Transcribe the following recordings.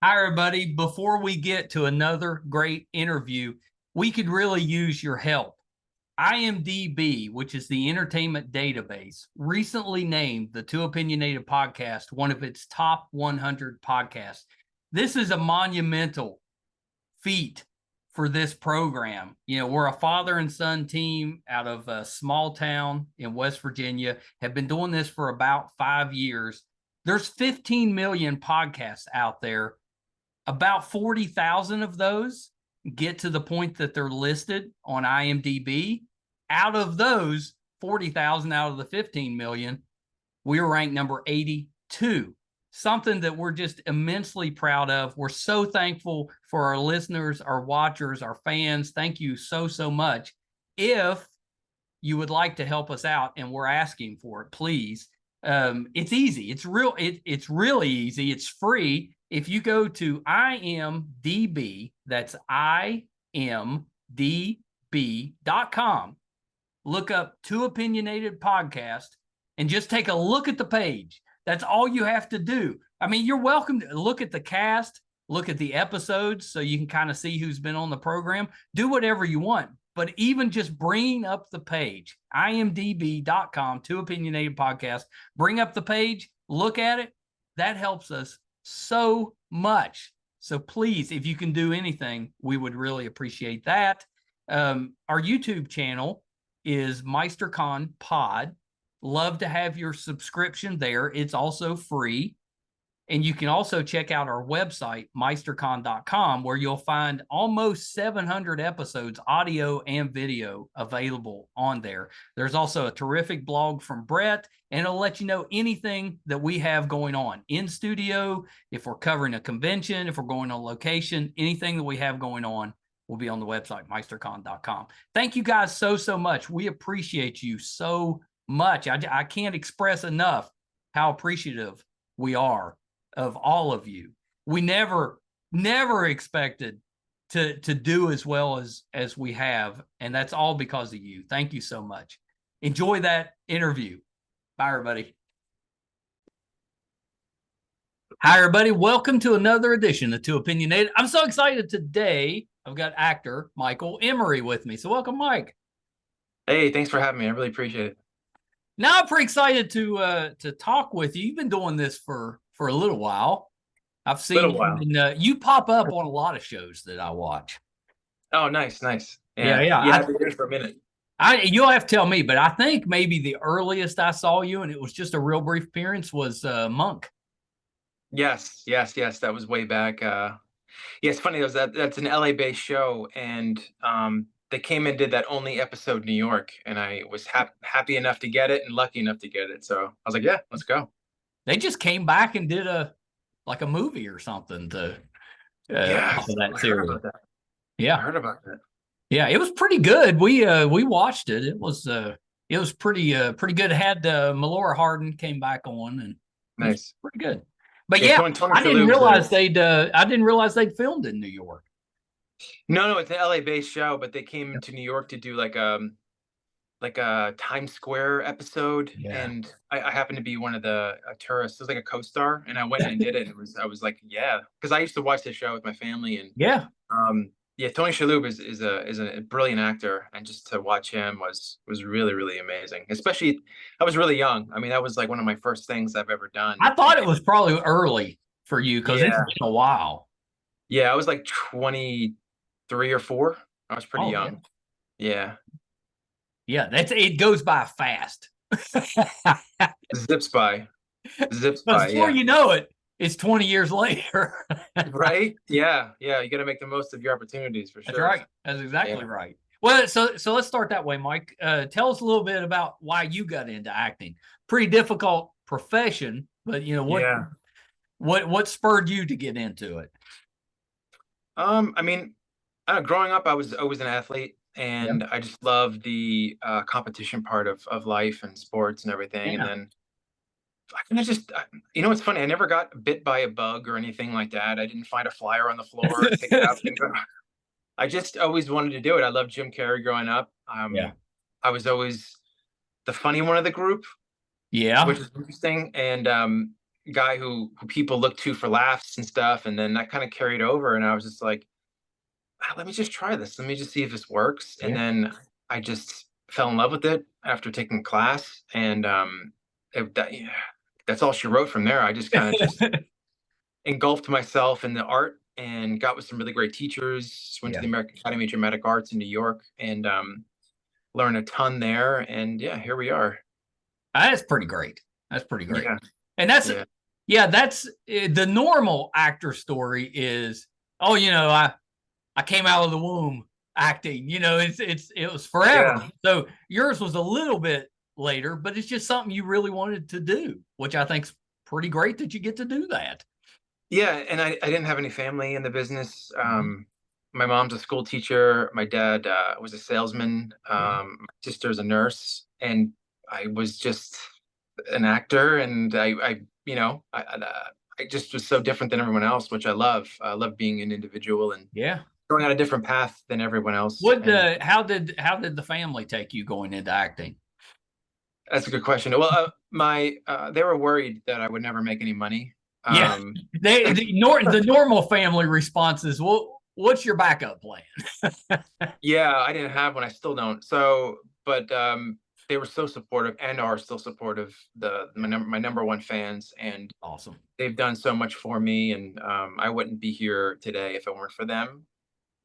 Hi, everybody. Before we get to another great interview, we could really use your help. IMDb, which is the entertainment database, recently named the Two Opinionated podcast one of its top 100 podcasts. This is a monumental feat for this program. We're a father and son team out of a small town in West Virginia, have been doing this for about 5 years. There's 15 million podcasts out there. About 40,000 of those get to the point that they're listed on IMDb. Out of those 40,000 out of the 15 million, we were ranked number 82. Something that we're just immensely proud of. We're so thankful for our listeners, our watchers, our fans. Thank you so, so much. If you would like to help us out, and we're asking for it, please. It's easy. It's really easy. It's free. If you go to IMDb, that's imdb.com, look up Two Opinionated Podcast, and just take a look at the page. That's all you have to do. I mean, you're welcome to look at the cast, look at the episodes so you can kind of see who's been on the program. Do whatever you want. But even just bringing up the page, imdb.com, Two Opinionated Podcast, bring up the page, look at it. That helps us so much. So please, if you can do anything, we would really appreciate that. Our YouTube channel is MeisterCon Pod. Love to have your subscription there. It's also free. And you can also check out our website, meistercon.com, where you'll find almost 700 episodes, audio and video, available on there. There's also a terrific blog from Brett, and it'll let you know anything that we have going on in studio, if we're covering a convention, if we're going on location, anything that we have going on will be on the website, meistercon.com. Thank you guys so, so much. We appreciate you so much. I can't express enough how appreciative we are of all of you. We never expected to do as well as we have, and that's all because of you. Thank you so much. Enjoy that interview. Bye, everybody. Hi, everybody. Welcome to another edition of Two Opinionated. I'm so excited today. I've got actor Michael Emery with me. So welcome, Mike. Hey, thanks for having me. I really appreciate it. Now I'm pretty excited to talk with you. You've been doing this for a little while. I've seen you, and, you pop up on a lot of shows that I watch. Oh, nice. Yeah. I've been here for a minute. You'll have to tell me, but I think maybe the earliest I saw you, and it was just a real brief appearance, was Monk. Yes. That was way back. Yeah, it's funny. That's an LA-based show, and they came and did that only episode in New York, and I was happy enough to get it and lucky enough to get it. So I was like, yeah, let's go. They just came back and did a movie or something to off of that series. Yeah, I heard about that. Yeah, it was pretty good. We watched it. It was pretty good. It had Melora Hardin came back on, and nice, pretty good. But Tony I didn't realize they'd filmed in New York. No, it's an LA-based show, but they came to New York to do like a Times Square episode, and I happened to be one of the tourists. It was like a co-star, and I went and did it. And I was like, yeah, because I used to watch this show with my family, and Tony Shalhoub is a brilliant actor, and just to watch him was really, really amazing. Especially, I was really young. I mean, that was like one of my first things I've ever done. I thought it was probably early for you because it's been a while. Yeah, I was like 23 or 4. I was pretty young. Yeah. It goes by fast. Zips by. Before you know it, it's 20 years later. Right? Yeah. You got to make the most of your opportunities, for sure. That's right. That's exactly right. Well, so let's start that way, Mike. Tell us a little bit about why you got into acting. Pretty difficult profession, but what spurred you to get into it? I mean, growing up, I was always an athlete, and I just loved the competition part of life and sports and everything. And then I kind of just, it's funny. I never got bit by a bug or anything like that. I didn't find a flyer on the floor, pick it up, and go. I just always wanted to do it. I loved Jim Carrey growing up. I was always the funny one of the group. Yeah, which is interesting. And guy who people look to for laughs and stuff, and then that kind of carried over, and I was just like, let me just try this. Let me just see if this works. And Yeah. then I just fell in love with it after taking class, and yeah, that's all she wrote from there. I just kind of just engulfed myself in the art and got with some really great teachers. Went to Yeah. the American Academy of Dramatic Arts in New York and learned a ton there. And yeah, here we are. That's pretty great. That's pretty great. Yeah. And that's, yeah, that's the normal actor story is, oh, I came out of the womb acting, it was forever. Yeah. So yours was a little bit later, but it's just something you really wanted to do, which I think's pretty great that you get to do that. Yeah. And I didn't have any family in the business. My mom's a school teacher. My dad was a salesman. My sister's a nurse, and I was just an actor. And I just was so different than everyone else, which I love. I love being an individual and going on a different path than everyone else. How did the family take you going into acting? That's a good question. Well, they were worried that I would never make any money. The normal family response is, well, what's your backup plan? Yeah, I didn't have one. I still don't. So, but they were so supportive and are still supportive. My number one fans, and awesome. They've done so much for me, and I wouldn't be here today if it weren't for them.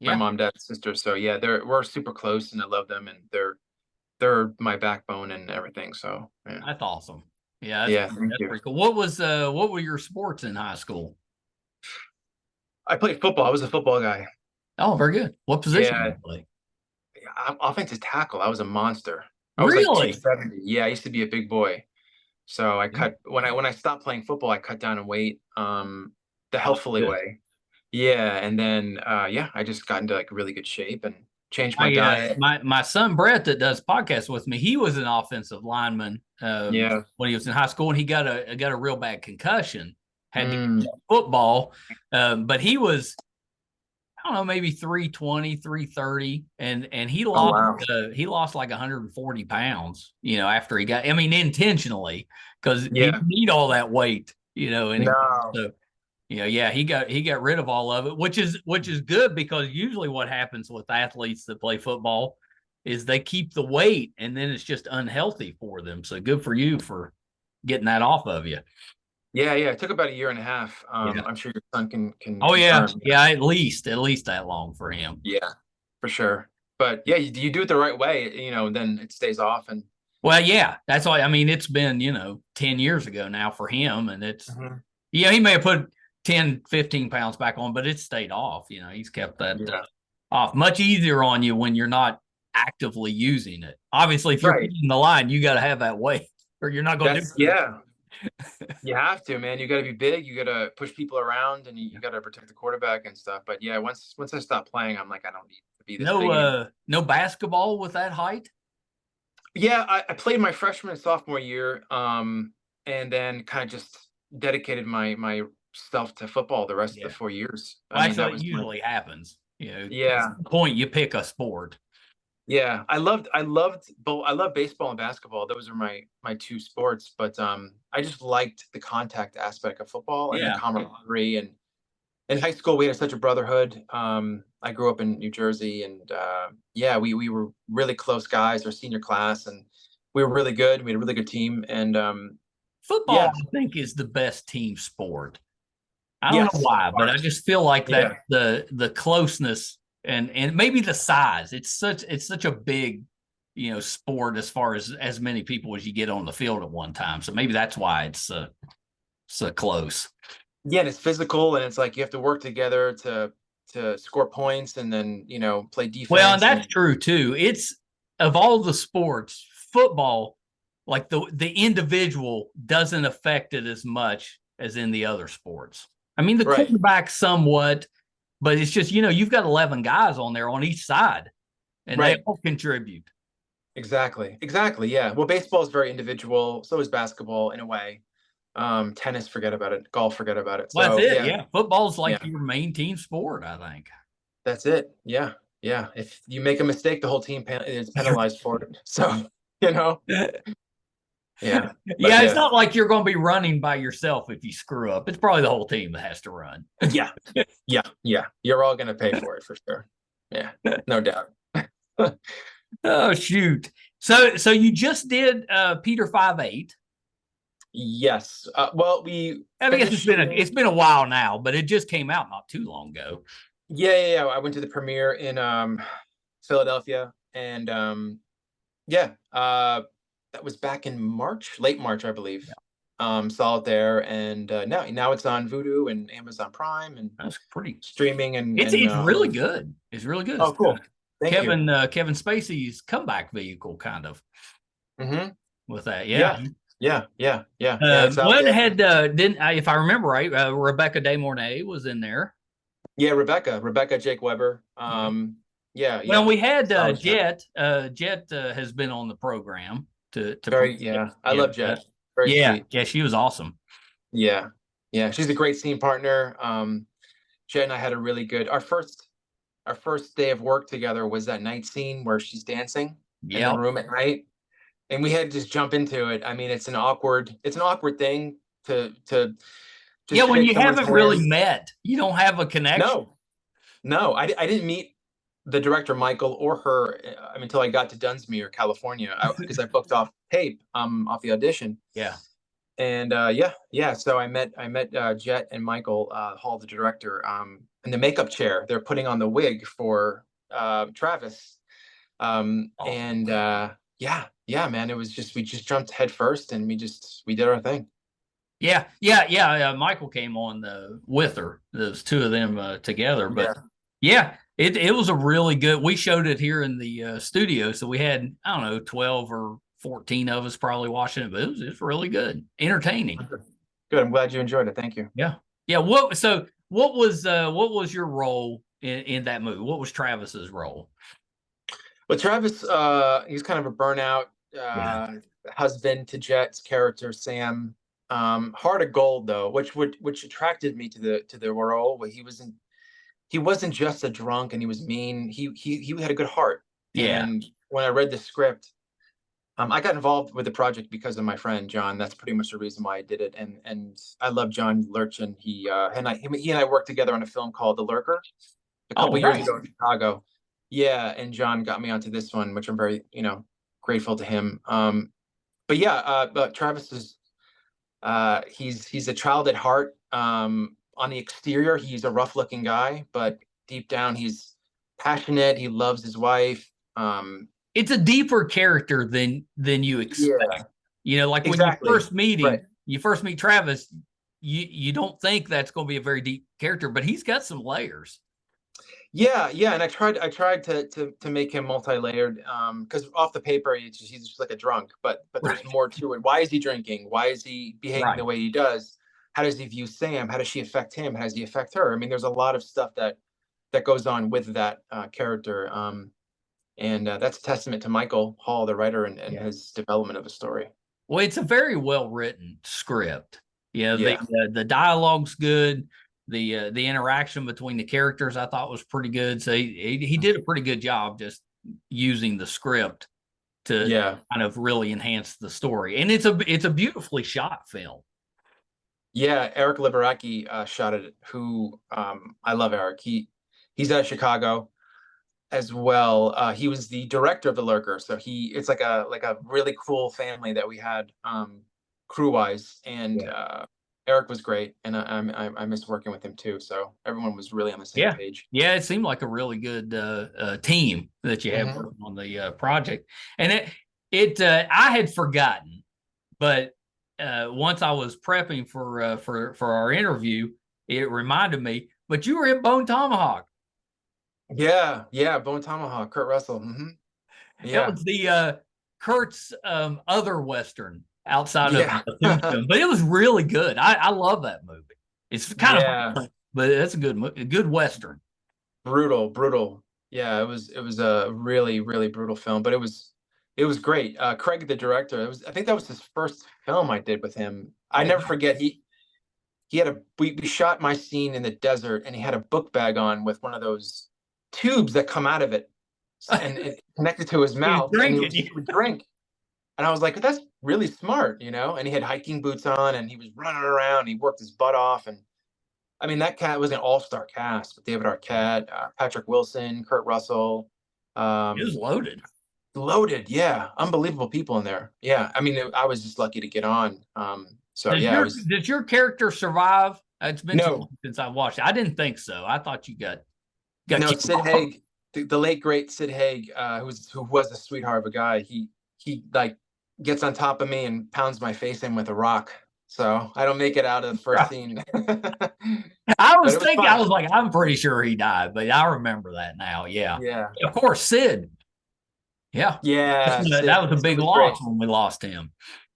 My mom, dad, sister. So yeah, we're super close, and I love them, and they're my backbone and everything. So yeah. That's awesome. Yeah, that's pretty cool. What were your sports in high school? I played football. I was a football guy. Oh, very good. What position did you play? Offensive tackle. I was a monster. I was like 270. Yeah, I used to be a big boy. So I cut when I stopped playing football, I cut down in weight, the healthfully way. Yeah, and then I just got into like really good shape and changed my diet. My son Brett that does podcasts with me, he was an offensive lineman when he was in high school, and he got a real bad concussion. Had to get football, but he was, I don't know, maybe 320, 330, and he lost like 140 pounds, after he got, I mean, intentionally, because he didn't need all that weight, so he got rid of all of it, which is good, because usually what happens with athletes that play football is they keep the weight and then it's just unhealthy for them. So good for you for getting that off of you. Yeah, it took about a year and a half. I'm sure your son can. Oh yeah, at least that long for him. Yeah, for sure. But yeah, you do it the right way, then it stays off. And well, yeah, that's why. I mean, it's been 10 years ago now for him, and it's he may have put 10, 15 pounds back on, but it's stayed off. He's kept that off. Much easier on you when you're not actively using it. Obviously, if you're in the line, you got to have that weight, or you're not going to do it. Yeah. You have to, man. You got to be big. You got to push people around, and you got to protect the quarterback and stuff. But yeah, once I stopped playing, I'm like, I don't need to be this big. No basketball with that height. Yeah, I played my freshman and sophomore year, and then kind of just dedicated myself to football the rest of the 4 years. Well, that's what usually happens. Yeah. At the point you pick a sport. Yeah, I loved both. I love baseball and basketball. Those are my two sports. But I just liked the contact aspect of football and the camaraderie. And in high school, we had such a brotherhood. I grew up in New Jersey, and we were really close guys. Our senior class, and we were really good. We had a really good team. And football, I think, is the best team sport. I don't know why, but I just feel like that the closeness. And maybe the size. It's such a big, sport as far as many people as you get on the field at one time. So maybe that's why it's so close. Yeah, and it's physical, and it's like you have to work together to score points, and then play defense. Well, and that's true too. It's, of all the sports, football, like the individual doesn't affect it as much as in the other sports. I mean, the quarterback somewhat. But it's just, you've got 11 guys on there on each side, and they all contribute. Exactly. Yeah. Well, baseball is very individual. So is basketball in a way. Tennis, forget about it. Golf, forget about it. Well, that's it. Yeah. Football's like your main team sport, I think. That's it. Yeah. If you make a mistake, the whole team is penalized for it. So, Yeah. Yeah, it's not like you're going to be running by yourself if you screw up. It's probably the whole team that has to run. Yeah. Yeah. You're all going to pay for it for sure. Yeah, no doubt. Oh shoot! So you just did Peter 5'8". Yes. Well, we I guess finished. it's been a while now, but it just came out not too long ago. Yeah. I went to the premiere in Philadelphia, and that was back in March, late March, I believe. Saw it there, and now it's on Vudu and Amazon Prime and That's pretty streaming, and it's really good. It's really good. Oh, cool. Thank Kevin Spacey's comeback vehicle, kind of. you. With that, yeah. Yeah. It's out One there. had didn't if I remember right, Rebecca De Mornay was in there. Yeah, Rebecca Jake Weber. Yeah. Well, we had Jet. Jet has been on the program to I love Jet. Very sweet. Yeah, she was awesome. Yeah, she's a great scene partner. Jet and I had a really good our first day of work together was that night scene where she's dancing in the room at night, and we had to just jump into it. I mean, it's an awkward thing to just when shake you someone's haven't really hand. met, you don't have a connection. No, I didn't meet the director Michael or her until I got to Dunsmuir, California, because I booked off tape off the audition. Yeah. And so I met Jet and Michael Hall, the director, in the makeup chair. They're putting on the wig for Travis. And man, it was just we just jumped head first and we did our thing. Yeah. Michael came on with her. Those two of them together, but it was a really good. We showed it here in the studio, so we had 12 or 14 of us probably watching it, but it was really good, entertaining. Good. I'm glad you enjoyed it. Thank you. Yeah. What was your role in that movie? What was Travis's role? Well, Travis, he's kind of a burnout husband to Jet's character Sam. Heart of gold though, which attracted me to the role. Where he wasn't just a drunk and he was mean. He had a good heart. Yeah. And when I read the script, I got involved with the project because of my friend John. That's pretty much the reason why I did it. And I love John Lurchin. He and I worked together on a film called The Lurker a couple years ago in Chicago. Yeah, and John got me onto this one, which I'm very grateful to him. But Travis is he's a child at heart. On the exterior, he's a rough-looking guy, but deep down, he's passionate. He loves his wife. It's a deeper character than you expect. Like when you first meet him, you first meet Travis, you don't think that's going to be a very deep character, but he's got some layers. Yeah, and I tried to make him multi-layered, because off the paper he's just like a drunk, but there's more to it. Why is he drinking? Why is he behaving the way he does? How does he view Sam? How does she affect him? How does he affect her? I mean, there's a lot of stuff that goes on with that character. And that's a testament to Michael Hall, the writer, and his development of the story. Well, it's a very well written script. The dialogue's good. The interaction between the characters I thought was pretty good. So he did a pretty good job just using the script to kind of really enhance the story. And it's a beautifully shot film. Yeah, Eric Liberacki shot it. Who I love Eric. He's out of Chicago as well. He was the director of The Lurker, so it's like a really cool family that we had crew wise, and Eric was great, and I missed working with him too. So everyone was really on the same page. Yeah, it seemed like a really good team that you have working on the project, and I had forgotten, but once I was prepping for our interview, it reminded me. But you were in Bone Tomahawk. Yeah, Bone Tomahawk, Kurt Russell. Mm-hmm. Yeah, it was the Kurt's other Western outside of the food film, but it was really good. I love that movie. It's kind of, but it's a good Western. Brutal. Yeah, it was a really, really brutal film, but it was great. Craig, the director, I think that was his first film I did with him. I never forget. He had we shot my scene in the desert, and he had a book bag on with one of those tubes that come out of it, and it connected to his mouth, and he would drink. And I was like, that's really smart, and he had hiking boots on and he was running around. He worked his butt off. And I mean, that cat was an all-star cast with David Arquette, Patrick Wilson, Kurt Russell. It was loaded. Loaded, yeah. Unbelievable people in there. Yeah. I mean, I was just lucky to get on. So Did yeah, it your was. did your character survive? It's been too No, long since I watched it. I didn't think so. I thought you got no, killed Sid off. Haig, the late great Sid Haig, who was a sweetheart of a guy. He like gets on top of me and pounds my face in with a rock. So I don't make it out of the first scene. I But was it was thinking, I fun. was like, I'm pretty sure he died, but I remember that now. Yeah. Yeah. Of course, Sid. Yeah. Yeah. That was a Sid big was great. loss when we lost him.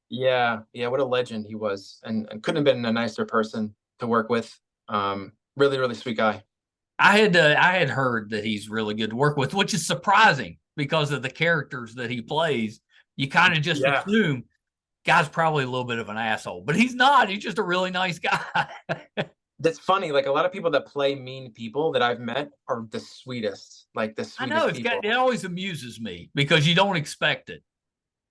Yeah. Yeah. What a legend he was. And couldn't have been a nicer person to work with. Really, really sweet guy. I had heard that he's really good to work with, which is surprising because of the characters that he plays. You kind of just Yeah. assume guy's probably a little bit of an asshole, but he's not. He's just a really nice guy. That's funny. Like a lot of people that play mean people that I've met are the sweetest, like the I know sweetest people. it always amuses me because you don't expect it.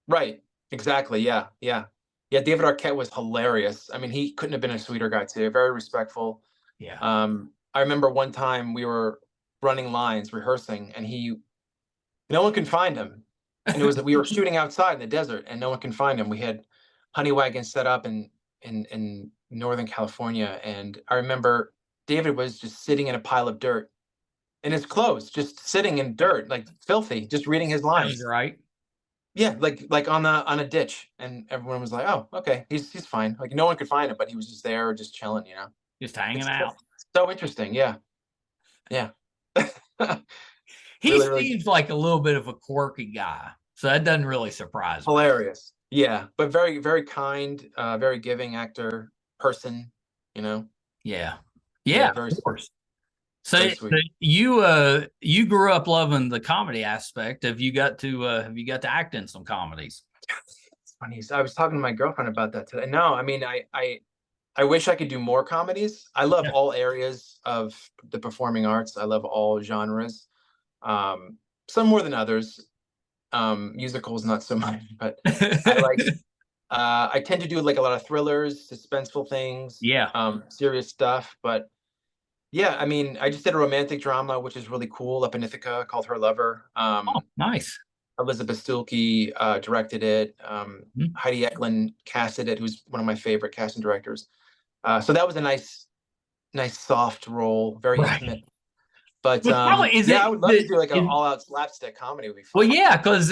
Right. Exactly. Yeah. Yeah. Yeah. David Arquette was hilarious. I mean, he couldn't have been a sweeter guy too. Very respectful. Yeah. I remember one time we were running lines, rehearsing, and no one can find him. And it was that we were shooting outside in the desert, and no one can find him. We had honey wagons set up in Northern California, and I remember David was just sitting in a pile of dirt in his clothes, just sitting in dirt, like filthy, just reading his Sounds lines. right. Yeah, like on a ditch, and everyone was like, "Oh, okay, he's fine." Like no one could find him, but he was just there, just chilling. Just hanging It's out. so interesting. Yeah, yeah. He Really, really seems like a little bit of a quirky guy. So that doesn't really surprise me. hilarious. Yeah, but very, very kind, very giving actor, person. You know. Yeah. Yeah, Yeah, very, of course. So very sweet. you grew up loving the comedy aspect. Have you got to act in some comedies? It's funny. I was talking to my girlfriend about that today. No, I mean, I wish I could do more comedies. I love Yeah. all areas of the performing arts. I love all genres. Um, some more than others. Musicals not so much, but I like. I tend to do like a lot of thrillers, suspenseful things, Yeah. serious stuff. But yeah, I mean, I just did a romantic drama, which is really cool, up in Ithaca, called Her Lover. Oh, nice. Elizabeth Stuhlke directed it. Mhm. Heidi Eklund casted it, who's one of my favorite casting directors. So that was a nice soft role, very Right. intimate. But But probably is yeah, I it would love to do like an is, all-out slapstick comedy. Would be well, fun. yeah, because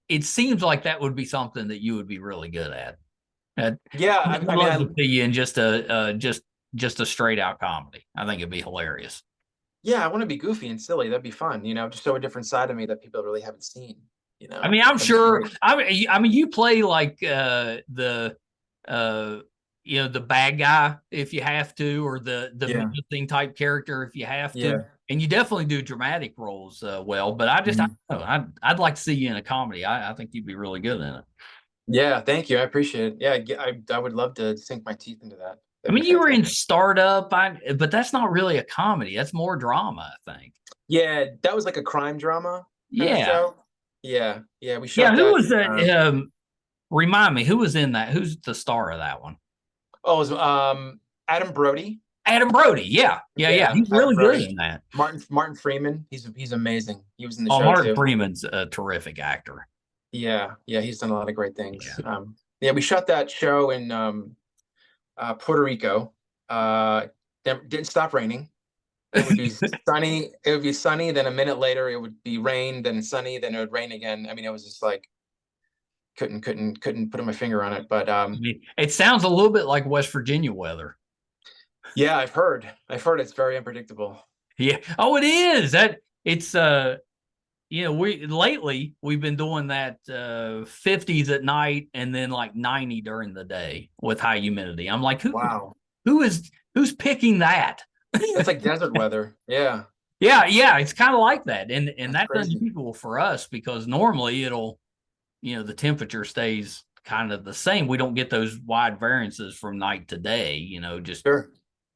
it seems like that would be something that you would be really good at. I'd Yeah, I'd I mean, love to see you in just a straight out comedy. I think it'd be hilarious. I want to be goofy and silly. That'd be fun, just show a different side of me that people really haven't seen. I mean, I'm That'd be sure. great. I mean, you play like uh the bad guy if you have to, or the Yeah, menacing type character if you have to, yeah. and you definitely do dramatic roles well. But I Mhm. don't know, I'd like to see you in a comedy. I think you'd be really good in it. Yeah, thank you. I appreciate it. Yeah, I would love to sink my teeth into that. I That'd be mean, you were in fantastic. Startup, but that's not really a comedy. That's more drama, I think. Yeah, that was like a crime drama kind of Yeah, show. Yeah, yeah, we yeah. shot Who that was in. that? Remind me, who was in that? Who's the star of that one? Oh, it was Adam Brody. Adam Brody. Yeah, yeah, yeah. Yeah, He's Adam really good Brody. in that. Martin Freeman. He's amazing. He was in the Oh, show Martin too. Freeman's a terrific actor. Yeah, yeah, he's done a lot of great things. Yeah. Yeah, we shot that show in Puerto Rico. Didn't stop raining. It would be sunny. It would be sunny. Then a minute later, it would be rain. Then sunny. Then it would rain again. I mean, it was just like couldn't put my finger on it. But I mean, it sounds a little bit like West Virginia weather. yeah, I've heard it's very unpredictable. Yeah. Oh, it is. That it's we've been doing that 50s at night and then like 90 during the day with high humidity. I'm like, Wow, who's picking that? it's like desert weather. Yeah, Yeah, it's kind of like that. And that's that's crazy. unusual for us because normally the temperature stays kind of the same. We don't get those wide variances from night to day, Sure,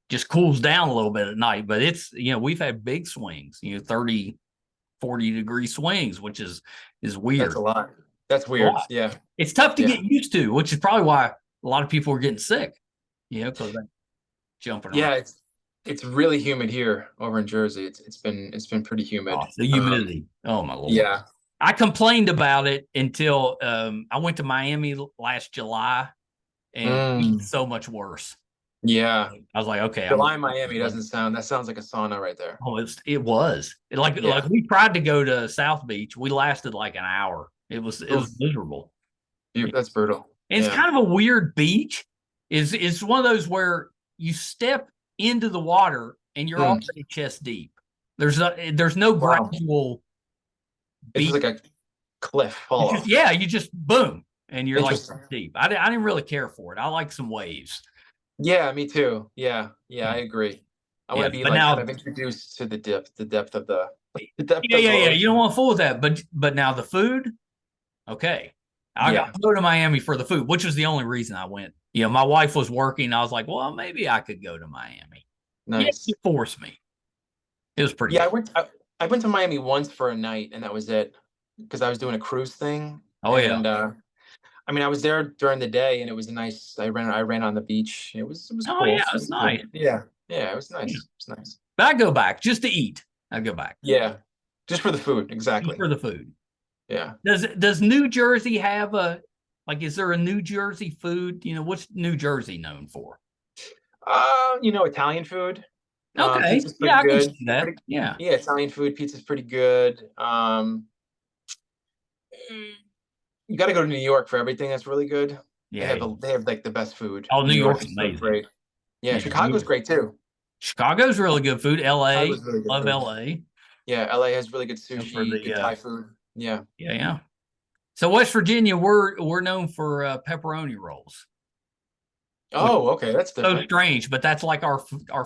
just cools down a little bit at night, but it's, we've had big swings, 30, 40 degree swings, which is that's weird. a lot. That's A weird. lot. Yeah. It's tough to Yeah. get used to, which is probably why a lot of people are getting sick, because they're jumping around. Yeah, it's really humid here over in Jersey. It's been pretty humid. Oh, the humidity. Oh my Lord. Yeah. I complained about it until I went to Miami last July, and it's so much worse. Yeah. I was like, okay, July, Miami that sounds like a sauna right there. Oh, it was like we tried to go to South Beach. We lasted like an hour. It was miserable. That's brutal. And it's kind of a weird beach. It's one of those where you step into the water and you're already chest deep. There's no gradual. It's just like a cliff fall off. You just boom and you're like deep. I didn't really care for it. I like some waves. Yeah, me too. Yeah, I agree. I want to be like kind of introduced to the depth of the depth. Yeah. You don't want to fool with that, but now the food, okay. I got to go to Miami for the food, which was the only reason I went. My wife was working. I was like, well, maybe I could go to Miami. Nice. Yeah, you forced me. It was pretty. Yeah, I went to Miami once for a night, and that was it, because I was doing a cruise thing. Oh and, I mean, I was there during the day, and it was nice. I ran on the beach. It was oh cool. Yeah, it was nice. Yeah, it was nice. It was nice. But I'd go back just to eat. I'd go back. Yeah, just for the food. Exactly. Just for the food. Yeah. Does New Jersey have is there a New Jersey food? What's New Jersey known for? Italian food. Okay. Pizza's pretty I good. can see that. Yeah, Italian food. Pizza's pretty good. You got to go to New York for everything that's really good. Yeah. They have like the best food. Oh, New York's amazing. So great. Yeah, Chicago's great too. Chicago's really good food. LA, really love food. LA. Yeah, LA has really good sushi, good Thai food. Yeah. Yeah. So West Virginia, we're known for pepperoni rolls. Oh, okay, that's different. So strange, but that's like our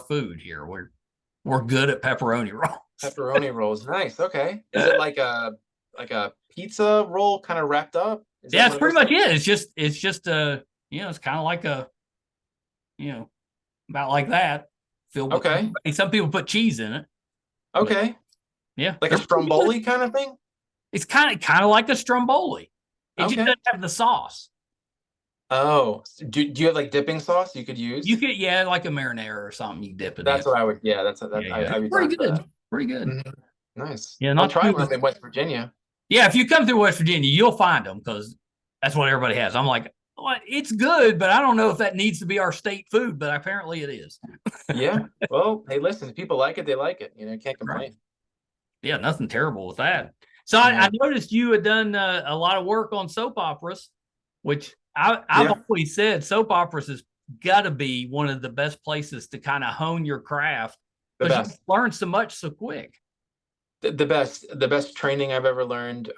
food here. We're good at pepperoni rolls. Pepperoni rolls, nice. Okay, is it like a pizza roll kind of wrapped up? Yeah, it's pretty much it. It's just it's kind of like about like that. Okay. Some people put cheese in it. Okay. Yeah, like a stromboli kind of thing. It's kind of like a stromboli. It just doesn't have the sauce. Oh, do you have like dipping sauce you could use? You could, like a marinara or something. You dip it. That's what I would. Yeah, that's pretty good. Pretty good. Mm-hmm. Nice. Yeah, I'll try when I'm in West Virginia. Yeah, if you come through West Virginia, you'll find them because that's what everybody has. I'm like, well, it's good, but I don't know if that needs to be our state food, but apparently it is. Yeah. Well, hey, listen, if people like it, they like it. Can't complain. Right. Yeah, nothing terrible with that. So I noticed you had done a lot of work on soap operas, which I've always said soap operas has got to be one of the best places to kind of hone your craft because you learn so much so quick. The best training I've ever learned.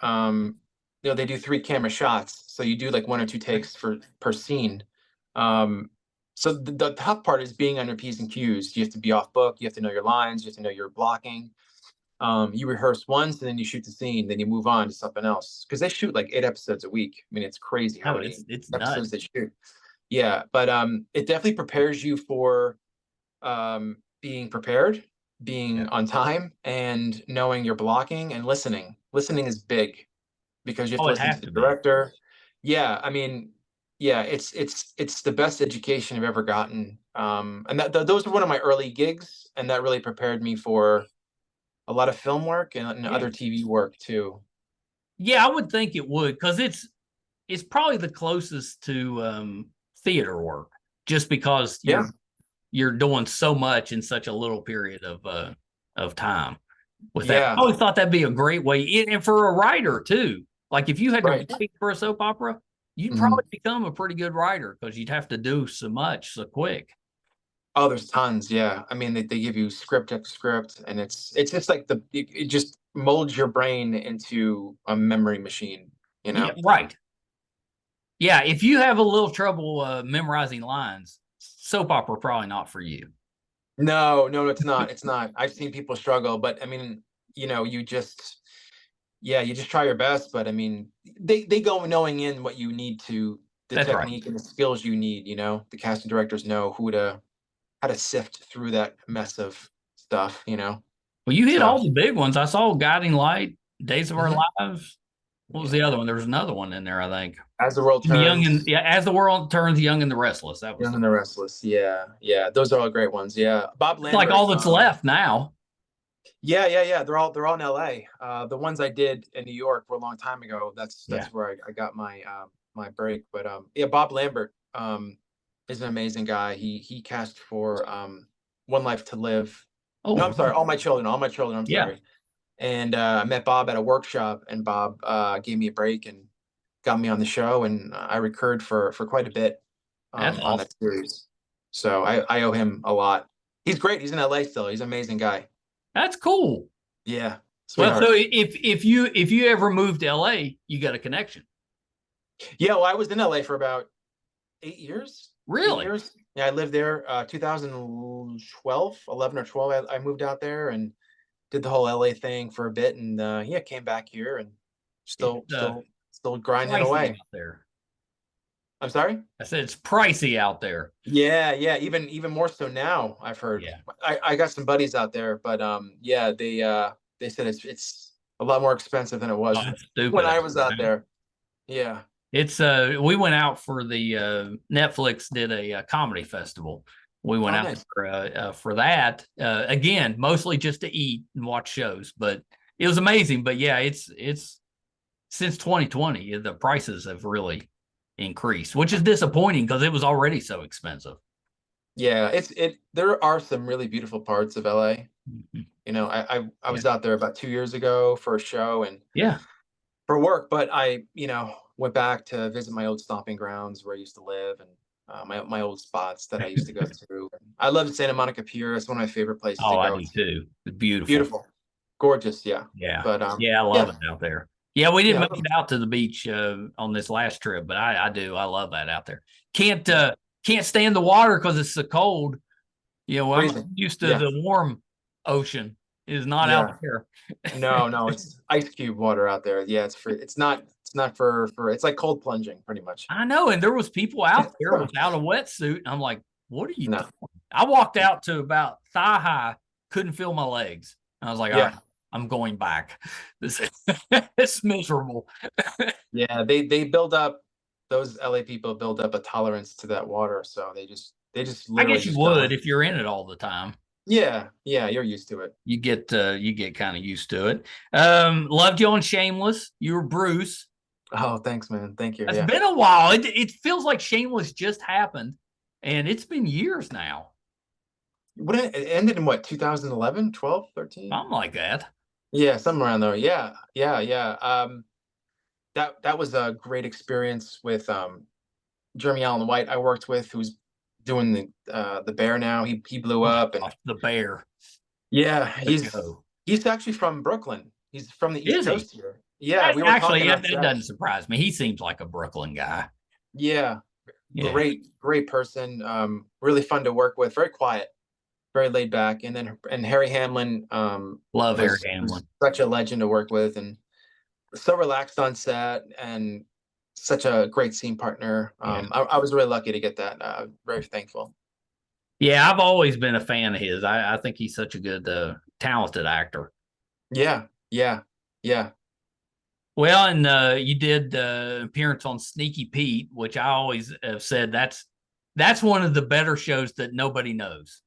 They do 3 camera shots, so you do like 1 or 2 takes per scene. So the tough part is being on your P's and Q's. You have to be off book. You have to know your lines. You have to know your blocking. You rehearse once, and then you shoot the scene. Then you move on to something else because they shoot like 8 episodes a week. I mean, it's crazy how many episodes they shoot. Yeah, but it definitely prepares you for being prepared, being on time, and knowing your blocking and listening. Listening is big because you have to listen to the director. Yeah, I mean, yeah, it's the best education I've ever gotten. And those were one of my early gigs, and that really prepared me for a lot of film work and other TV work too. Yeah, I would think it would because it's probably the closest to theater work, just because you're doing so much in such a little period of time. With that, I always thought that'd be a great way, and for a writer too. Like if you had to write for a soap opera, you'd probably become a pretty good writer because you'd have to do so much so quick. Oh, there's tons. Yeah. I mean, they give you script after script, and it's just like it just molds your brain into a memory machine, Yeah, right. Yeah. If you have a little trouble memorizing lines, soap opera probably not for you. No, it's not. It's not. I've seen people struggle, but I mean, you just try your best. But I mean, they go knowing in what you need to, the technique and the skills you need. The casting directors know how to sift through that mess of stuff. Well, you hit all the big ones. I saw Guiding Light, Days of Our Lives. What was the Yeah. other one? There was another one in there, I think. As the World Young and Turns. yeah, As the World Turns, Young and the Restless. That was Young and the Restless. Yeah, yeah. Those are all great ones. Yeah. Bob it's like all Lambert. that's left now. Yeah. They're all in LA. The ones I did in New York were a long time ago. That's Yeah. where I got my break. But yeah, Bob Lambert is an amazing guy. He cast for One Life to Live. Oh, No, I'm sorry, All My Children, All My Children, I'm yeah. sorry. And I met Bob at a workshop, and Bob gave me a break and got me on the show, and I recurred for quite a bit That's on awesome. that series. So I owe him a lot. He's great. He's in LA still. He's an amazing guy. That's cool. Yeah, Well, so sweetheart. if you ever move to LA, you got a connection. Yeah, well, I was in LA for about 8 years. Eight Really? years. Yeah, I lived there 2012, 11 or 12. I moved out there and did the whole LA thing for a bit, and yeah, came back here and It's still grinding pricey away. out there. I'm sorry. I said it's pricey out there. Yeah. Even more so now, I've heard. Yeah. I got some buddies out there, but yeah, they said it's a lot more expensive than it Oh, was it's stupid when I out was there, out man. there. Yeah. It's we went out for the Netflix did a comedy festival. We went Oh, out nice. for that again, mostly just to eat and watch shows. But it was amazing. But yeah, it's since 2020 the prices have really increased, which is disappointing because it was already so expensive. Yeah, there are some really beautiful parts of LA. Mhm. You know, I Yeah, was out there about 2 years ago for a show and yeah. for work, but I, went back to visit my old stomping grounds where I used to live and my old spots that I used to go to. I love Santa Monica Pier. It's one of my favorite places to Oh, I go do to. too. It's beautiful. Beautiful, gorgeous, yeah. Yeah. But Yeah, I love yeah, it out there. Yeah, we didn't yeah, make it out to the beach on this last trip, but I do. I love that out there. Can't yeah, can't stand the water because it's so cold. You know, I'm freezing. used to Yeah, the warm ocean. Is not out yeah. there. No, it's ice cube water out there. Yeah, it's free. It's not for. It's like cold plunging, pretty much. I know, and there was people out there without a wetsuit. And I'm like, what are you No. doing? I walked out to about thigh high, couldn't feel my legs. I was like, all right, Yeah, I'm going back. This is it's miserable. yeah. They build up. Those LA people build up a tolerance to that water, so they just I literally guess you just would don't. if you're in it all the time. Yeah. You're used to it. You get kind of used to it. Loved you on Shameless. You were Bruce. Oh, thanks, man. Thank you. It's Yeah. been a while. It feels like Shameless just happened, and it's been years now. It ended in what, 2011, 12, 13? Something like that. Yeah, somewhere around there. Yeah. That was a great experience with Jeremy Allen White I worked with, who's doing the Bear now. He blew Oh, up, and the Bear. yeah, The he's show. he's actually from Brooklyn. He's from the East Is he? Coast here. Yeah, we were Actually, talking on that set. doesn't surprise me. He seems like a Brooklyn guy. Yeah, Yeah. great person. Really fun to work with. Very quiet, very laid back. And Harry Hamlin Love Harry was Hamlin. such a legend to work with, and so relaxed on set, and such a great scene partner. Yeah. I was really lucky to get that. Very thankful. Yeah, I've always been a fan of his. I think he's such a good, talented actor. Yeah. Well, and you did appearance on Sneaky Pete, which I always have said that's one of the better shows that nobody knows.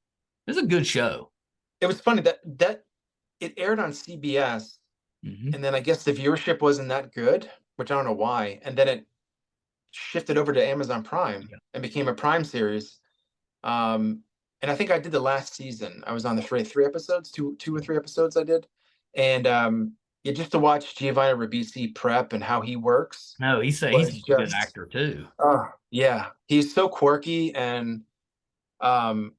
It's a good show. It was funny that it aired on CBS, Mm-hmm. and then I guess the viewership wasn't that good, which I don't know why. And then it shifted over to Amazon Prime Yeah. and became a Prime series. And I think I did the last season. I was on the three episodes, two or three episodes I did, and yeah, just to watch Giovanni Ribisi prep and how he works No, he's was a good just, actor too. yeah, he's so quirky and um,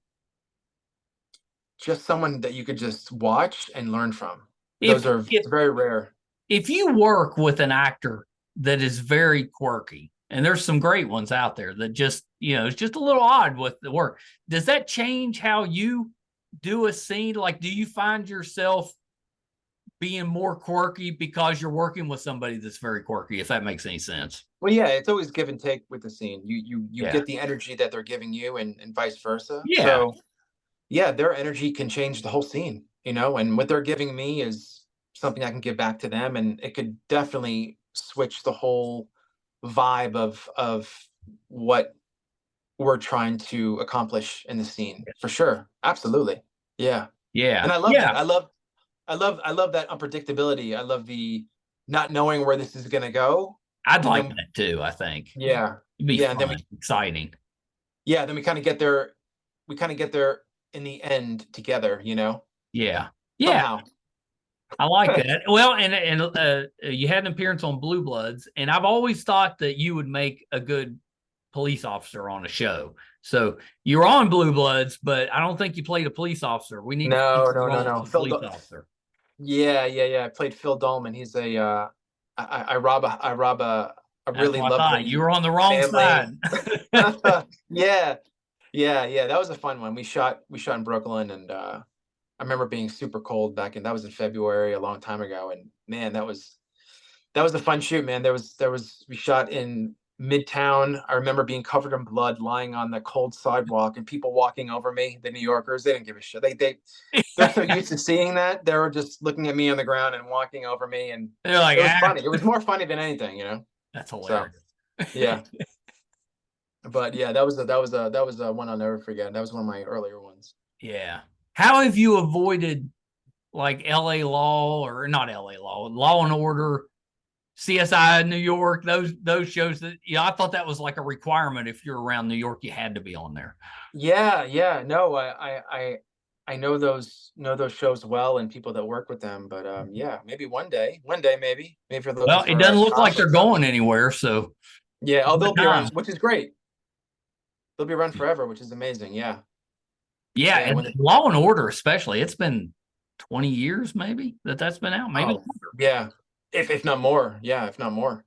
just someone that you could just watch and learn from. If Those are if very rare. if you work with an actor that is very quirky, and there's some great ones out there that just, it's just a little odd with the work. Does that change how you do a scene? Like, do you find yourself being more quirky because you're working with somebody that's very quirky, if that makes any sense? Well, yeah, it's always give and take with the scene. You Yeah. get the energy that they're giving you, and vice versa. Yeah. So yeah, their energy can change the whole scene, and what they're giving me is something I can give back to them, and it could definitely switch the whole vibe of what we're trying to accomplish in the scene, for sure. Absolutely. Yeah. And Yeah. I love that. Yeah. I love that unpredictability. I love the not knowing where this is gonna go. I'd And like then that too, I think. yeah. It'd be Yeah. And then fun, exciting. we kind of get there. We kind of get there in the end together, Yeah. Yeah. somehow. I like that. Well, and you had an appearance on Blue Bloods, and I've always thought that you would make a good police officer on a show. So you're on Blue Bloods, but I don't think you played a police officer. We need to see No, the no, no, role no. of a police officer. Yeah, yeah, yeah. I played Phil Daelman. He's I rob a That's really what I thought. You lovely were on the wrong family. side. Yeah, yeah, yeah. That was a fun one. We shot in Brooklyn, and I remember being super cold that was in February, a long time ago, and man, that was a fun shoot, man. We shot in Midtown. I remember being covered in blood, lying on the cold sidewalk, and people walking over me. The New Yorkers, they didn't give a shit. They're so used to seeing that, they were just looking at me on the ground and walking over me, and They're like, it was funny. It was more funny than anything. That's So hilarious. yeah, but yeah, that was a one I'll never forget. That was one of my earlier ones. Yeah. How have you avoided like LA Law or not LA Law, Law and Order, CSI New York, those shows that I thought that was like a requirement. If you're around New York, you had to be on there. Yeah, yeah. No, I know those shows well and people that work with them. But yeah, maybe one day, maybe if you're looking Well, it for doesn't a look like job or they're going anywhere. So yeah. Oh, they'll be nah. around, which is great. They'll be around forever, which is amazing. Yeah, Yeah, yeah. and Law and Order especially, it's been 20 years maybe that's been out, maybe Oh, yeah. If not more, yeah. If not more,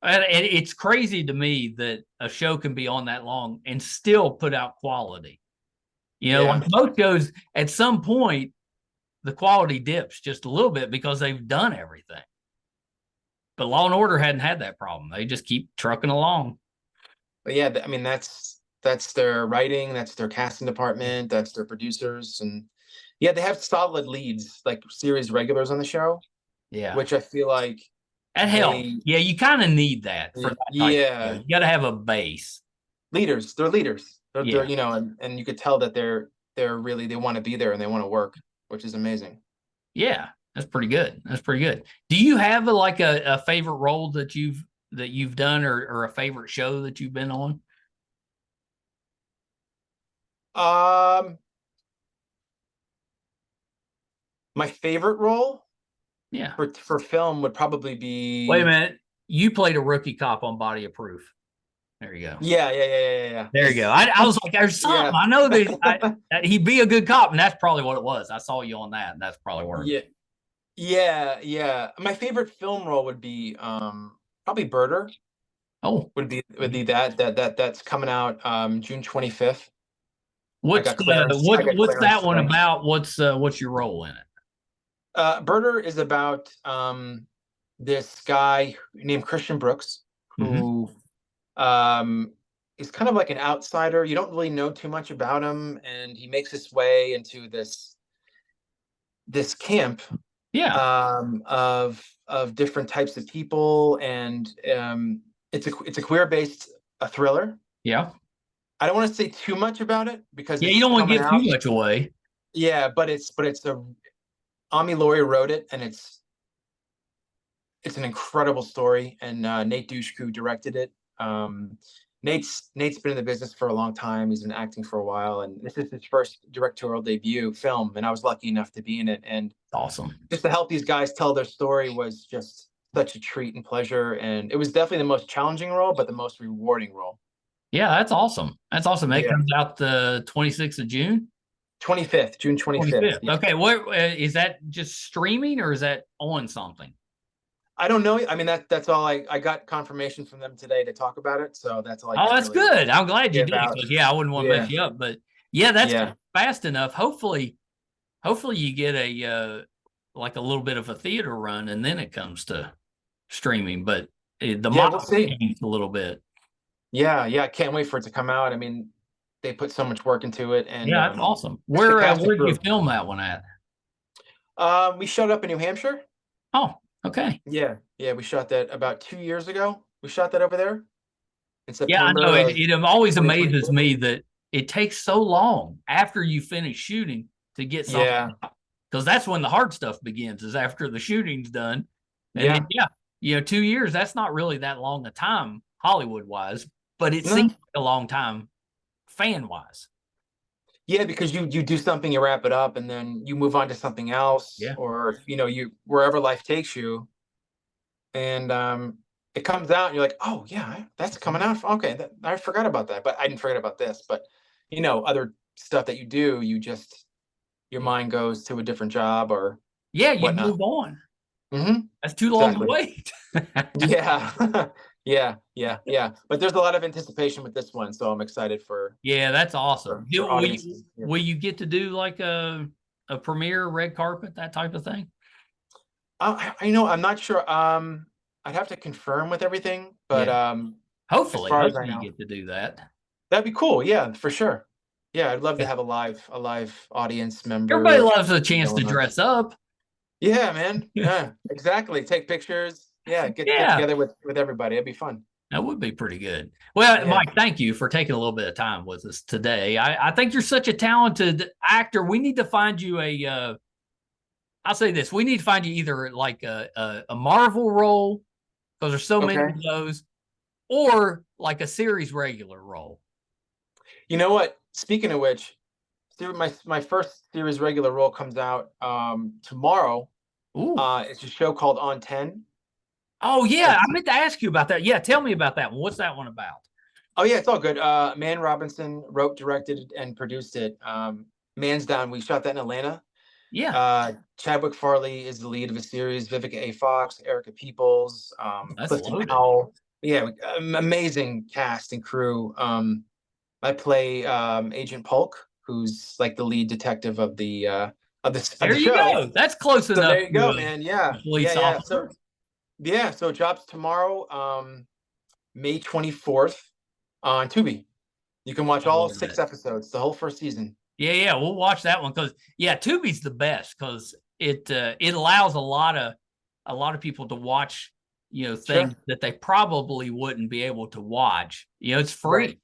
and it's crazy to me that a show can be on that long and still put out quality. yeah, Like most shows, at some point, the quality dips just a little bit because they've done everything. But Law and Order hadn't had that problem. They just keep trucking along. but yeah. I mean, that's their writing, that's their casting department, that's their producers, and yeah, they have solid leads, like series regulars on the show, Yeah. which I feel like That helps. they Yeah, you kind of need that for that type of show. yeah. You got to have a base. Leaders. They're leaders. They're Yeah. and you could tell that they're really, they want to be there and they want to work, which is amazing. Yeah. That's pretty good. That's pretty good. Do you have a favorite role that you've done or a favorite show that you've been on? Um, my favorite role Yeah. for film would probably Wait a be minute. You played a rookie cop on Body of Proof. There you go. yeah, yeah, yeah, yeah, yeah. There you go. I was like, there's something. Yeah. I know that he'd be a good cop, and that's probably what it was. I saw you on that, and that's probably where. Yeah, yeah, yeah. My favorite film role would be probably Birder. Oh, Would be that's coming out June 25th. I what's got clearance. I got what's clearance that one today. about? What's your role in it? Birder is about this guy named Christian Brooks who is kind of like an outsider. You don't really know too much about him, and he makes his way into this camp Yeah. of different types of people, and it's a queer based thriller. Yeah. I don't want to say too much about it because Yeah. it's You don't want to coming give out. too much away. Yeah, but it's Ami Laurie wrote it, and it's an incredible story, and Nate Dushku directed it. Nate's been in the business for a long time. He's been acting for a while, and this is his first directorial debut film, and I was lucky enough to be in it. And Awesome. just to help these guys tell their story was just such a treat and pleasure. And it was definitely the most challenging role, but the most rewarding role. Yeah, that's awesome. That's awesome. It comes out the 26th of June. 25th, June 25th. Yeah. Okay, what is that? Just streaming or is that on something? I don't know. I mean, that's all I got confirmation from them today to talk about it. So that's all I Oh, can that's really good. I'm glad you give did. out. Yeah, I wouldn't want to mess you up, but yeah, that's fast enough. Hopefully you get a like a little bit of a theater run and then it comes to streaming. But the model changed a little bit. Yeah, I can't wait for it to come out. I mean, they put so much work into it, and yeah, that's awesome. Where did you film that one at? We showed up in New Hampshire. Oh, Okay. Yeah, yeah, we shot that about 2 years ago. We shot that over there in Yeah, I know. September of It always amazes 2024. me that it takes so long after you finish shooting to get something Yeah, out. Because that's when the hard stuff begins, is after the shooting's done. And then, yeah. yeah, 2 years, that's not really that long a time Hollywood wise, but it No, seems like a long time fan wise. yeah, because you do something, you wrap it up, and then you move on to something else, Yeah. or you wherever life takes you, and it comes out, and you're like, oh yeah, that's coming out. Okay, I forgot about that, but I didn't forget about this. But other stuff that you do, your Yeah. mind goes to a different job or Yeah, you whatnot. move on. Hmm. That's too long to Exactly. wait. Yeah. Yeah. But there's a lot of anticipation with this one, so I'm excited for Yeah, that's awesome. audiences. Yeah. Will you get to do like a premiere, red carpet, that type of thing? I'm not sure. I'd have to confirm with everything, but Yeah. as Hopefully, far as I you know, get to do that. that'd be cool. Yeah, for sure. Yeah, I'd love to Yeah. have a live audience Everybody member loves a thing chance to going on. dress up. Yeah, man. Yeah, exactly. Take pictures. Yeah, get Yeah, together with everybody. It'd be fun. that would be pretty good. Well, Yeah. Mike, thank you for taking a little bit of time with us today. I think you're such a talented actor. We need to find you I'll say this, we need to find you either like a Marvel role, because there's so many Okay. of those, or like a series regular role. You know what? Speaking of which, my first series regular role comes out tomorrow. Ooh. It's a show called On 10. Oh, yeah. I It's meant to ask you about that. Yeah, tell me about that one. What's that one about? Oh yeah, it's all good. Man Robinson wrote, directed, and produced it. Man's Down. We shot that in Atlanta. Yeah. Chadwick Farley is the lead of a series. Vivica A. Fox, Erica Peoples, That's Clifton loaded. Powell. Yeah, amazing cast and crew. I play Agent Polk, who's like the lead detective of There the you show. go. That's close So enough there you to go, a man. Yeah, yeah, police yeah. officer. So it drops tomorrow, May 24th on Tubi. You can watch I all love 6 that. episodes, the whole first season. Yeah, we'll watch that one because Tubi's the best because it allows a lot of people to watch Sure. things that they probably wouldn't be able to watch. It's Right. free.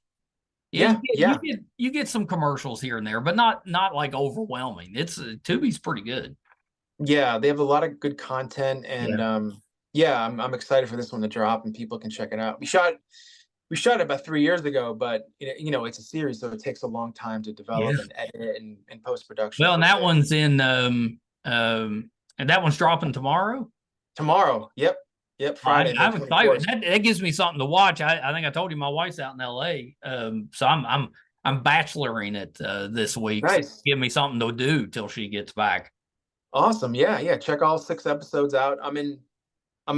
Yeah, Yeah, yeah. you get some commercials here and there, but not like overwhelming. It's Tubi's pretty good. Yeah, they have a lot of good content, and Yeah. yeah, I'm excited for this one to drop and people can check it out. We shot it about 3 years ago, but it's a series, so it takes a long time to Yeah. develop and edit and post-production Well, and per that se. one's in and that one's dropping tomorrow. Tomorrow. Yep. Yep, Friday, May I'm excited. 24th. That gives me something to watch. I think I told you my wife's out in LA. So I'm bacheloring it this week. So Nice. give me something to do till she gets back. Awesome. Yeah, yeah. Check all 6 episodes out. I'm in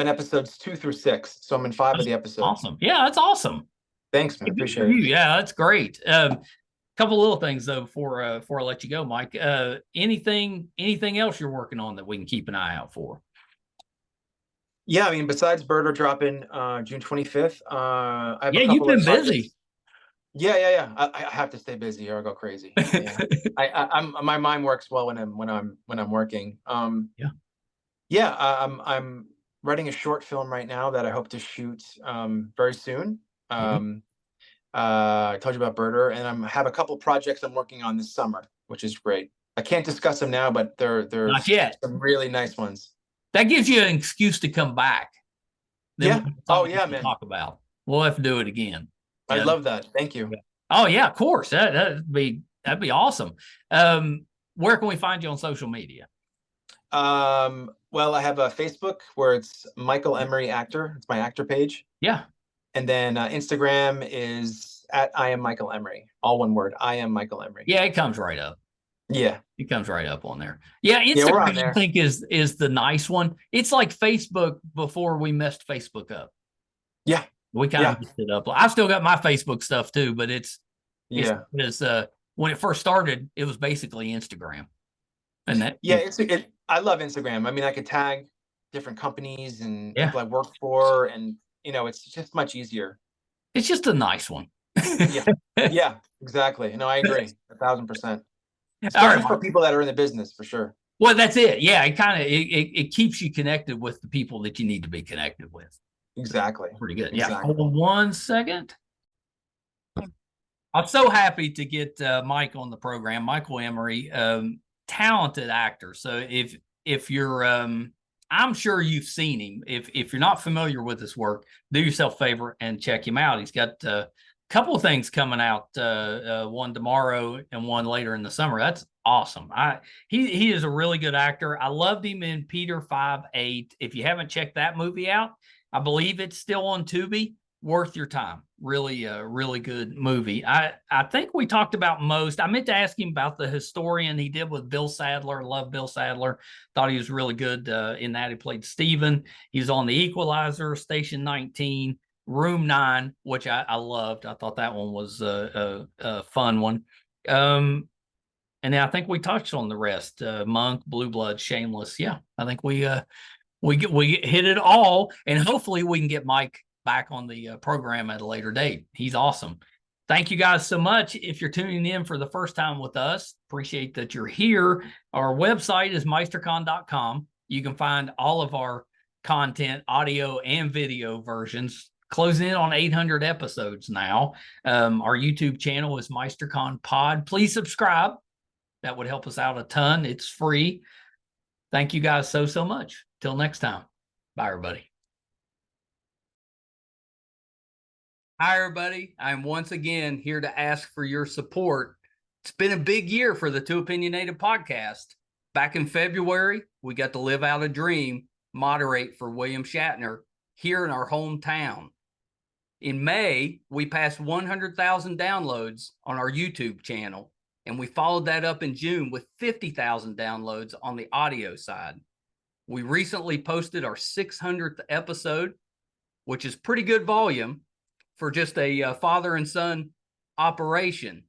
episodes 2 through 6, so I'm in 5 of That's the episodes. awesome. Yeah, that's awesome. Thanks, man. Good for Appreciate you. it. Yeah, that's great. Couple little things though before I let you go, Mike. Anything else you're working on that we can keep an eye out for? Yeah, I mean, besides Birder dropping June 25th, I have Yeah, a you've couple of been projects. busy. Yeah. I have to stay busy or I'll go crazy. Yeah. I'm my mind works well when I'm working. Yeah. Yeah, I'm writing a short film right now that I hope to shoot very soon. Yeah. I told you about Birder, and I have a couple projects I'm working on this summer, which is great. I can't discuss them now, but Not there's yet. some really nice ones. That gives you an excuse to come back. Then Yeah. we'll have Oh something yeah, to man. talk about. We'll have to do it again. I Yeah. love that. Thank you. Oh yeah, of course. That'd be awesome. Where can we find you on social media? Well, I have a Facebook where it's Michael Emery actor. It's my actor page. Yeah. And then Instagram is at I am Michael Emery. All one word. I am Michael Emery. Yeah, it comes right up. Yeah. It comes right up on there. Yeah, Yeah, we're Instagram, on there. I think, is the nice one. It's like Facebook before we messed Facebook up. Yeah. We kind of messed it up. I've still got my Facebook stuff too, but it's when it first started, it was basically Instagram. And that I love Instagram. I mean, I could tag different companies and Yeah. people I work for, and it's just much easier. It's just a nice one. Yeah, exactly. No, I agree 1,000%. All Especially right. for people that are in the business, for sure. Well, that's it. Yeah, it keeps you connected with the people that you need to be connected with. Exactly. So, pretty good. Yeah. Exactly. Hold on 1 second. I'm so happy to get Mike on the program. Michael Emery, talented actor. So if you're, I'm sure you've seen him. If you're not familiar with his work, do yourself a favor and check him out. He's got a couple of things coming out, one tomorrow and one later in the summer. That's awesome. He is a really good actor. I loved him in Peter 5'8". If you haven't checked that movie out, I believe it's still on Tubi. Worth your time. Really good movie. I think we talked about most. I meant to ask him about the historian he did with Bill Sadler. Love Bill Sadler. Thought he was really good in that. He played Steven. He was on The Equalizer, Station 19, Room 9, which I loved. I thought that one was a fun one. And then I think we touched on the rest. Monk, Blue Blood, Shameless. Yeah, I think we hit it all, and hopefully we can get Mike back on the program at a later date. He's awesome. Thank you guys so much. If you're tuning in for the first time with us, appreciate that you're here. Our website is meistercon.com. You can find all of our content, audio and video versions. Closing in on 800 episodes now. Our YouTube channel is MeisterCon Pod. Please subscribe. That would help us out a ton. It's free. Thank you guys so much. Till next time. Bye, everybody. Hi, everybody. I'm once again here to ask for your support. It's been a big year for the Two Opinionated podcast. Back in February, we got to live out a dream, moderate for William Shatner here in our hometown. In May, we passed 100,000 downloads on our YouTube channel, and we followed that up in June with 50,000 downloads on the audio side. We recently posted our 600th episode, which is pretty good volume for just a father and son operation.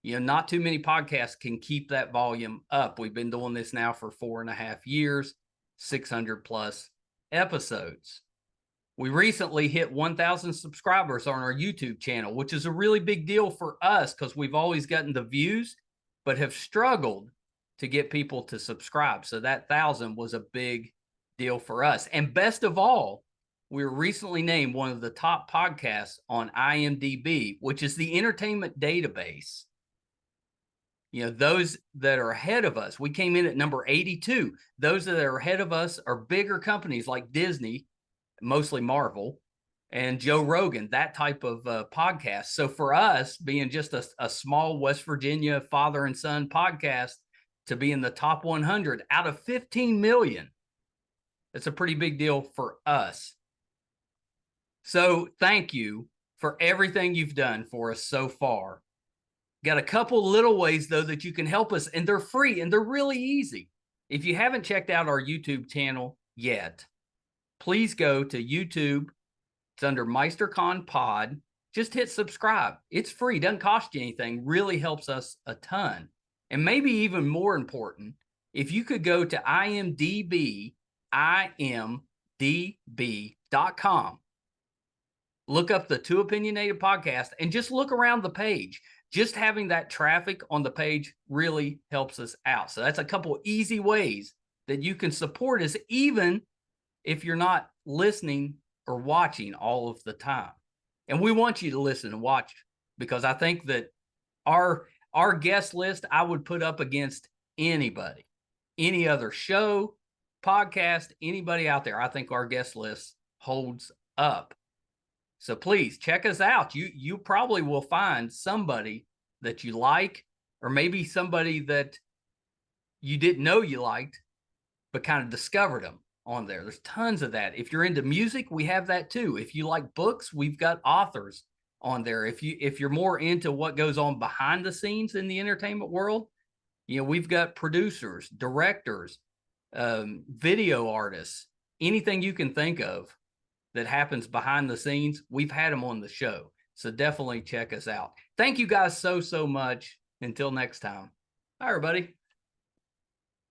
You know, not too many podcasts can keep that volume up. We've been doing this now for 4.5 years, 600 plus episodes. We recently hit 1,000 subscribers on our YouTube channel, which is a really big deal for us because we've always gotten the views, but have struggled to get people to subscribe. So that 1,000 was a big deal for us. And best of all, we were recently named one of the top podcasts on IMDb, which is the entertainment database. You know, those that are ahead of us, we came in at number 82. Those that are ahead of us are bigger companies like Disney, mostly Marvel, and Joe Rogan, that type of podcast. So for us, being just a small West Virginia father and son podcast, to be in the top 100 out of 15 million, it's a pretty big deal for us. So thank you for everything you've done for us so far. Got a couple little ways, though, that you can help us, and they're free, and they're really easy. If you haven't checked out our YouTube channel yet, please go to YouTube. It's under MeisterCon Pod. Just hit subscribe. It's free. Doesn't cost you anything. Really helps us a ton. And maybe even more important, if you could go to IMDb, imdb.com, look up the Two Opinionated podcast, and just look around the page. Just having that traffic on the page really helps us out. So that's a couple easy ways that you can support us, even if you're not listening or watching all of the time. And we want you to listen and watch, because I think that our guest list, I would put up against anybody, any other show, podcast, anybody out there. I think our guest list holds up. So please check us out. You probably will find somebody that you like, or maybe somebody that you didn't know you liked, but kind of discovered them on there. There's tons of that. If you're into music, we have that too. If you like books, we've got authors on there. If you're more into what goes on behind the scenes in the entertainment world, you know, we've got producers, directors, video artists, anything you can think of that happens behind the scenes, we've had them on the show. So definitely check us out. Thank you guys so much. Until next time. Bye, everybody.